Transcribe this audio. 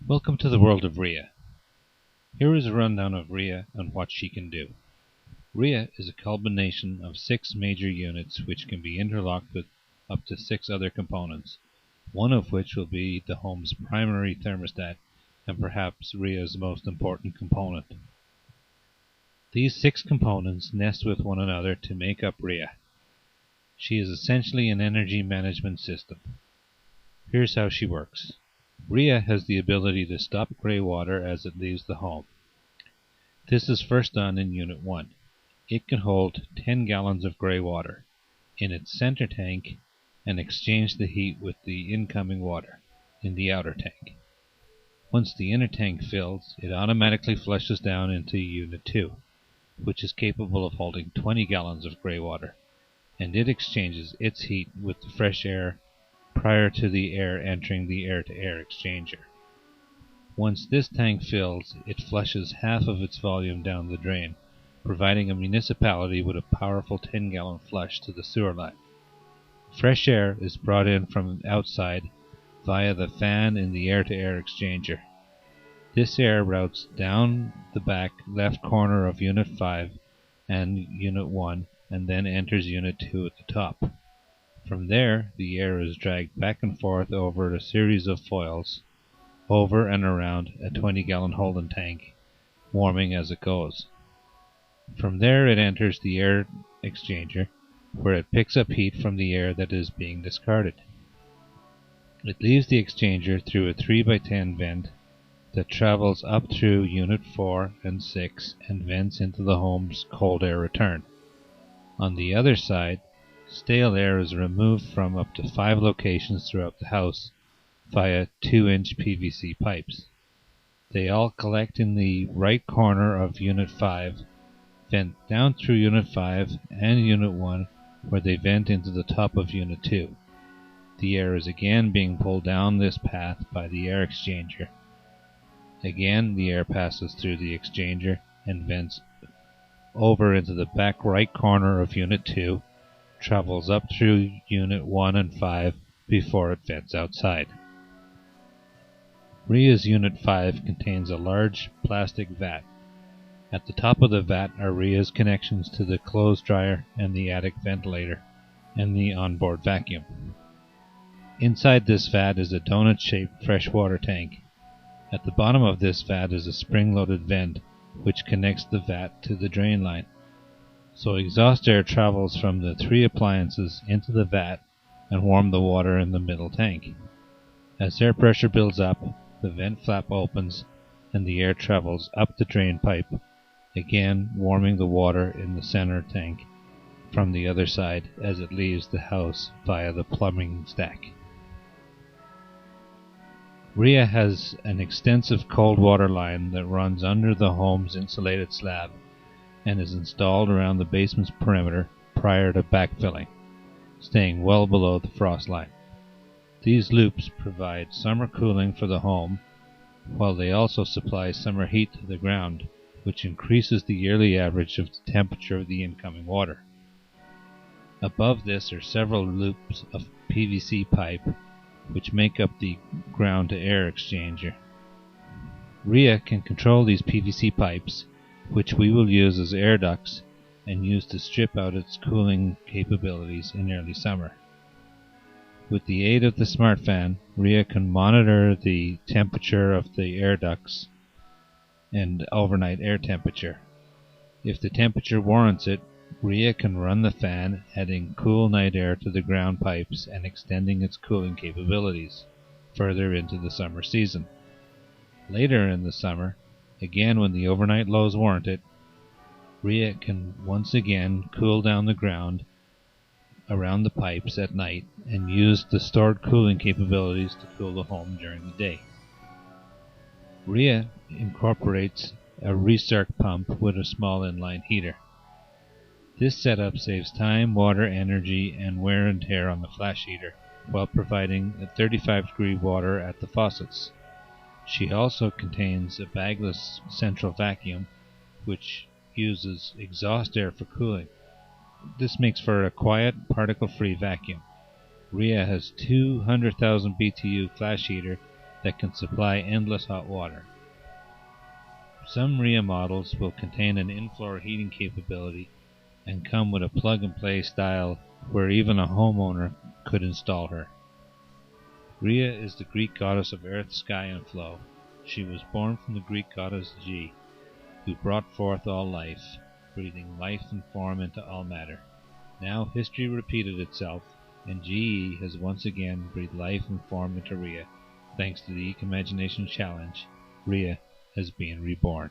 Welcome to the world of Rhea. Here is a rundown of Rhea and what she can do. Rhea is a combination of 6 major units which can be interlocked with up to 6 other components, one of which will be the home's primary thermostat and perhaps Rhea's most important component. These 6 components nest with one another to make up Rhea. She is essentially an energy management system. Here's how she works. Rhea has the ability to stop grey water as it leaves the home. This is first done in Unit 1. It can hold 10 gallons of grey water in its center tank and exchange the heat with the incoming water in the outer tank. Once the inner tank fills, it automatically flushes down into Unit 2, which is capable of holding 20 gallons of grey water, and it exchanges its heat with the fresh air prior to the air entering the air-to-air exchanger. Once this tank fills, it flushes half of its volume down the drain, providing a municipality with a powerful 10-gallon flush to the sewer line. Fresh air is brought in from outside via the fan in the air-to-air exchanger. This air routes down the back left corner of Unit 5 and Unit 1 and then enters Unit 2 at the top. From there, the air is dragged back and forth over a series of foils, over and around a 20-gallon holding tank, warming as it goes. From there it enters the air exchanger, where it picks up heat from the air that is being discarded. It leaves the exchanger through a 3x10 vent that travels up through Unit 4 and 6 and vents into the home's cold air return. On the other side, stale air is removed from up to 5 locations throughout the house via 2-inch PVC pipes. They all collect in the right corner of Unit 5, vent down through Unit 5 and Unit 1, where they vent into the top of Unit 2. The air is again being pulled down this path by the air exchanger. Again, the air passes through the exchanger and vents over into the back right corner of Unit 2, travels up through Unit 1 and 5 before it vents outside. Rhea's Unit 5 contains a large plastic vat. At the top of the vat are Rhea's connections to the clothes dryer and the attic ventilator and the onboard vacuum. Inside this vat is a donut-shaped freshwater tank. At the bottom of this vat is a spring-loaded vent which connects the vat to the drain line. So exhaust air travels from the 3 appliances into the vat and warm the water in the middle tank. As air pressure builds up, the vent flap opens and the air travels up the drain pipe, again warming the water in the center tank from the other side as it leaves the house via the plumbing stack. Rhea has an extensive cold water line that runs under the home's insulated slab and is installed around the basement's perimeter prior to backfilling, staying well below the frost line. These loops provide summer cooling for the home, while they also supply summer heat to the ground, which increases the yearly average of the temperature of the incoming water. Above this are several loops of PVC pipe, which make up the ground-to-air exchanger. Rhea can control these PVC pipes, which we will use as air ducts and use to strip out its cooling capabilities in early summer. With the aid of the smart fan, Rhea can monitor the temperature of the air ducts and overnight air temperature. If the temperature warrants it, Rhea can run the fan, adding cool night air to the ground pipes and extending its cooling capabilities further into the summer season. Later in the summer, again when the overnight lows warrant it, Rhea can once again cool down the ground around the pipes at night and use the stored cooling capabilities to cool the home during the day. Rhea incorporates a recirc pump with a small inline heater. This setup saves time, water, energy, and wear and tear on the flash heater, while providing a 35-degree water at the faucets. She also contains a bagless central vacuum, which uses exhaust air for cooling. This makes for a quiet, particle-free vacuum. Rhea has 200,000 BTU flash heater that can supply endless hot water. Some Rhea models will contain an in-floor heating capability and come with a plug-and-play style where even a homeowner could install her. Rhea is the Greek goddess of earth, sky, and flow. She was born from the Greek goddess Ge, who brought forth all life, breathing life and form into all matter. Now history repeated itself, and Ge has once again breathed life and form into Rhea. Thanks to the Ecommagination Challenge, Rhea has been reborn.